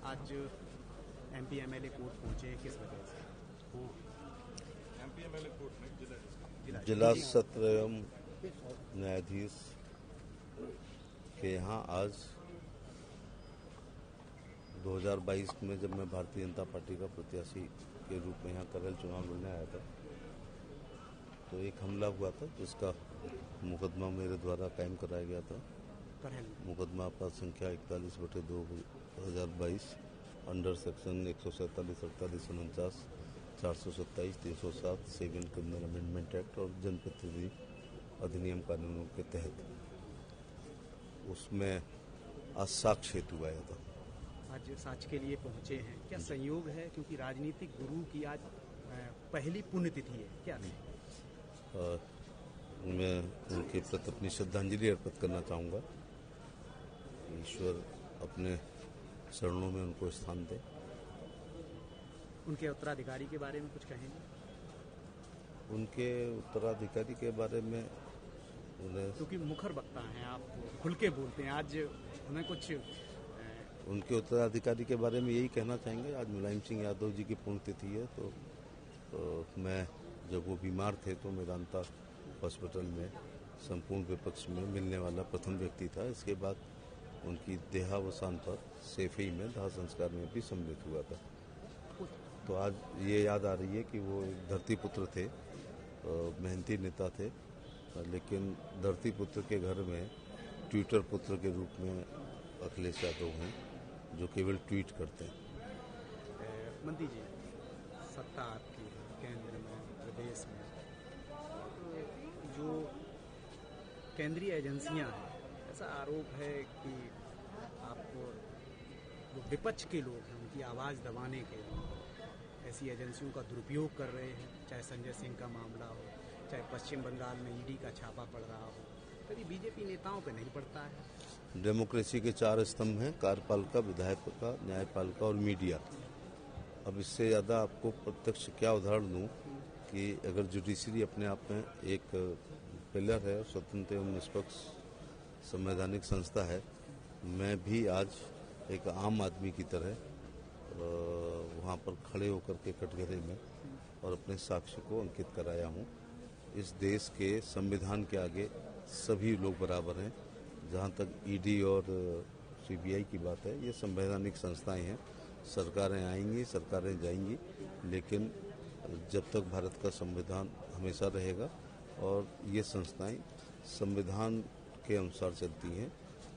आज MP MLA court पहुंचे, किस वजह से? एमपी एमएलए कोर्ट में जिला सत्र एवं न्यायाधीश के यहाँ आज 2022 में जब मैं भारतीय जनता पार्टी का प्रत्याशी के रूप में यहाँ करेल चुनाव लड़ने आया था तो एक हमला हुआ था जिसका मुकदमा मेरे द्वारा कायम कराया गया था। मुकदमा अपराध संख्या 41/2022 under section 147, 48, 49, 427, 307 seven criminal amendment act और जनप्रतिनिधि अधिनियम कानूनों के तहत उसमें आज साक्ष्य हेतु आया था। आज साक्ष्य के लिए पहुंचे हैं, क्या संयोग है? क्योंकि राजनीतिक गुरु की आज पहली पुण्यतिथि है, क्या नहीं? मैं उनके प्रति अपनी श्रद्धांजलि अर्पित करना चाहूँगा। ईश्वर अपने चरणों में उनको स्थान दे। उनके उत्तराधिकारी के बारे में कुछ कहेंगे? उनके उत्तराधिकारी के बारे में उन्हें, क्योंकि मुखर वक्ता हैं आप, खुल के बोलते हैं, आज हमें कुछ उनके उत्तराधिकारी के बारे में यही कहना चाहेंगे। आज मुलायम सिंह यादव जी की पुण्यतिथि है तो मैं जब वो बीमार थे तो मेदांता हॉस्पिटल में संपूर्ण विपक्ष में मिलने वाला प्रथम व्यक्ति था। इसके बाद उनकी देहावसान पर सेफई में दाह संस्कार में भी सम्मिलित हुआ था। तो आज ये याद आ रही है कि वो एक धरती पुत्र थे, मेहनती नेता थे, लेकिन धरती पुत्र के घर में ट्विटर पुत्र के रूप में अखिलेश यादव हैं जो केवल ट्वीट करते हैं। मंत्री जी, सत्ता आपकी केंद्र में, प्रदेश में, जो केंद्रीय एजेंसियां हैं, ऐसा आरोप है कि आप जो विपक्ष के लोग हैं उनकी आवाज़ दबाने के लिए ऐसी एजेंसियों का दुरुपयोग कर रहे हैं। चाहे संजय सिंह का मामला हो, चाहे पश्चिम बंगाल में ईडी का छापा पड़ रहा हो, कभी बीजेपी नेताओं पे नहीं पड़ता है। डेमोक्रेसी के 4 स्तंभ हैं: कार्यपालिका, विधायिका, न्यायपालिका और मीडिया। अब इससे ज़्यादा आपको प्रत्यक्ष क्या उदाहरण दूं कि अगर जुडिशरी अपने आप में एक पिलर है, स्वतंत्र एवं निष्पक्ष संवैधानिक संस्था है, मैं भी आज एक आम आदमी की तरह वहाँ पर खड़े होकर के कटघरे में और अपने साक्ष्य को अंकित कराया हूँ। इस देश के संविधान के आगे सभी लोग बराबर हैं। जहाँ तक ईडी और सीबीआई की बात है, ये संवैधानिक संस्थाएं हैं। सरकारें आएंगी, सरकारें जाएंगी, लेकिन जब तक भारत का संविधान हमेशा रहेगा और ये संस्थाएं संविधान के अनुसार चलती हैं,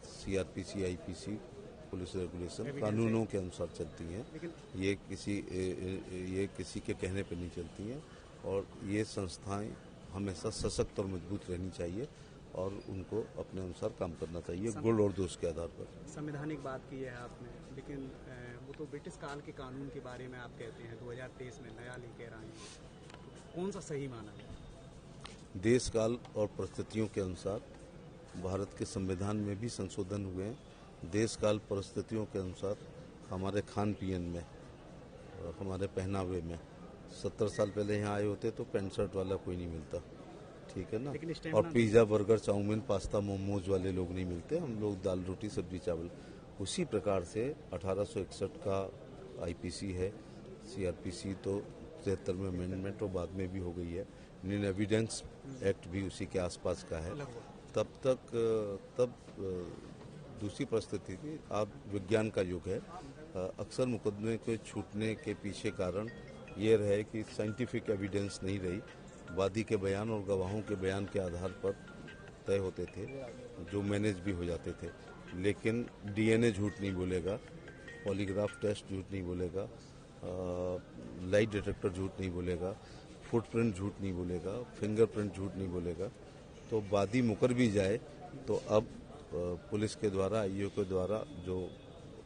सीआरपीसी, आईपीसी, पुलिस रेगुलेशन, कानूनों के अनुसार चलती हैं। ये किसी के कहने पर नहीं चलती हैं और ये संस्थाएं हमेशा सशक्त और मजबूत रहनी चाहिए और उनको अपने अनुसार काम करना चाहिए, गुण और दोष के आधार पर। संवैधानिक बात की है आपने, लेकिन वो तो ब्रिटिश काल के कानून के बारे में आप कहते हैं 2023 में नया लेकर आए, कौन सा सही माना है? देश काल और परिस्थितियों के अनुसार भारत के संविधान में भी संशोधन हुए हैं। देश काल परिस्थितियों के अनुसार हमारे खान पीन में, हमारे पहनावे में 70 साल पहले यहाँ आए होते तो पैंट शर्ट वाला कोई नहीं मिलता, ठीक है ना, और pizza, burger, chow mein, pasta, momos वाले लोग नहीं मिलते। हम लोग दाल, रोटी, सब्जी, चावल। उसी प्रकार से 1861 का आईपीसी है, सीआरपीसी तो 73 में अमेंडमेंट और बाद में भी हो गई है। इंडियन एविडेंस एक्ट भी उसी के आसपास का है। तब दूसरी परिस्थिति थी। अब विज्ञान का युग है। अक्सर मुकदमे के छूटने के पीछे कारण ये रहे कि साइंटिफिक एविडेंस नहीं रही, वादी के बयान और गवाहों के बयान के आधार पर तय होते थे, जो मैनेज भी हो जाते थे। लेकिन डीएनए झूठ नहीं बोलेगा, पॉलीग्राफ टेस्ट झूठ नहीं बोलेगा, लाइट डिटेक्टर झूठ नहीं बोलेगा, फुटप्रिंट झूठ नहीं बोलेगा, फिंगरप्रिंट झूठ नहीं बोलेगा। तो वादी मुकर भी जाए तो अब पुलिस के द्वारा, आईओ के द्वारा जो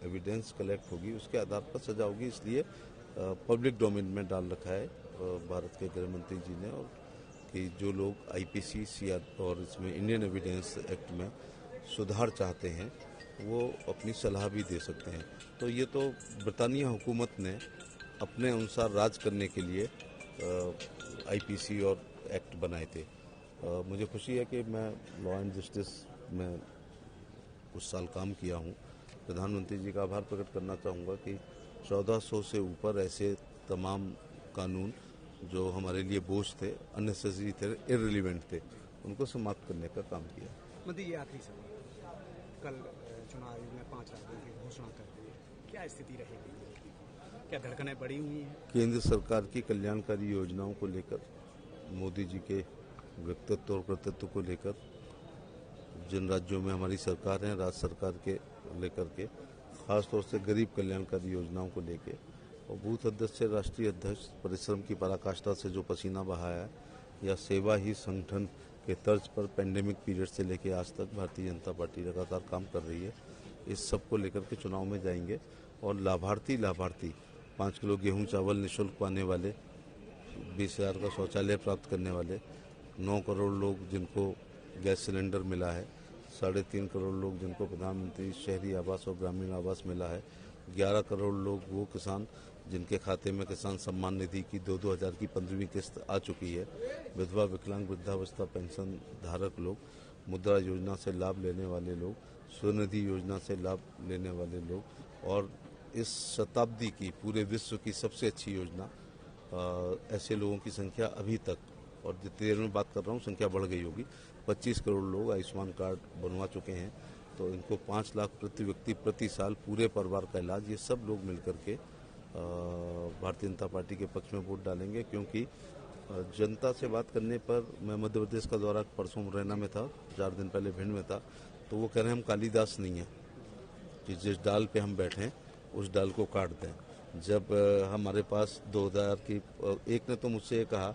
एविडेंस कलेक्ट होगी उसके आधार पर सजा होगी। इसलिए पब्लिक डोमेन में डाल रखा है भारत के गृह मंत्री जी ने, और कि जो लोग आईपीसी, सीआर और इसमें इंडियन एविडेंस एक्ट में सुधार चाहते हैं वो अपनी सलाह भी दे सकते हैं। तो ये तो ब्रिटानिया हुकूमत ने अपने अनुसार राज करने के लिए आईपीसी और एक्ट बनाए थे। मुझे खुशी है कि मैं लॉ एंड जस्टिस में कुछ साल काम किया हूँ प्रधानमंत्री जी का आभार प्रकट करना चाहूँगा कि 1400 से ऊपर ऐसे तमाम कानून जो हमारे लिए बोझ थे, अननेसेसरी थे, इररिलेवेंट थे, उनको समाप्त करने का काम किया। मोदी, ये आखिरी सवाल, कल चुनाव आयोग ने 5 राज्यों की घोषणा कर दी है, क्या स्थिति रहेगी? क्या धड़कनें बढ़ी हुई हैं? केंद्र सरकार की कल्याणकारी योजनाओं को लेकर, मोदी जी के व्यक्तित्व और कर्तृत्व को लेकर, जिन राज्यों में हमारी सरकार है, राज्य सरकार के लेकर के, खासतौर से गरीब कल्याणकारी योजनाओं को लेकर, और बूथ अध्यक्ष से राष्ट्रीय अध्यक्ष परिश्रम की पराकाष्ठा से जो पसीना बहाया है, या सेवा ही संगठन के तर्ज पर पेंडेमिक पीरियड से लेकर आज तक भारतीय जनता पार्टी लगातार काम कर रही है। इस सब को लेकर के चुनाव में जाएंगे और लाभार्थी 5 किलो गेहूं चावल निःशुल्क पाने वाले, 20,000 का शौचालय प्राप्त करने वाले, 9 करोड़ लोग जिनको गैस सिलेंडर मिला है, 3.5 करोड़ लोग जिनको प्रधानमंत्री शहरी आवास और ग्रामीण आवास मिला है, 11 करोड़ लोग वो किसान जिनके खाते में किसान सम्मान निधि की 2-2 हज़ार की 15वीं किस्त आ चुकी है, विधवा विकलांग वृद्धावस्था पेंशन धारक लोग, मुद्रा योजना से लाभ लेने वाले लोग, स्वनिधि योजना से लाभ लेने वाले लोग, और इस शताब्दी की पूरे विश्व की सबसे अच्छी योजना, ऐसे लोगों की संख्या अभी तक, और जितनी देर में बात कर रहा हूँ संख्या बढ़ गई होगी, 25 करोड़ लोग आयुष्मान कार्ड बनवा चुके हैं। तो इनको 5 लाख प्रति व्यक्ति प्रति साल पूरे परिवार का इलाज, ये सब लोग मिलकर के भारतीय जनता पार्टी के पक्ष में वोट डालेंगे। क्योंकि जनता से बात करने पर, मैं मध्य प्रदेश का दौरा परसों मुरैना में था, 4 दिन पहले भिंड में था, तो वो कह रहे हैं हम कालिदास नहीं हैं कि जिस डाल पे हम बैठे हैं उस डाल को काट दें। जब हमारे पास 2000 की, एक ने तो मुझसे ये कहा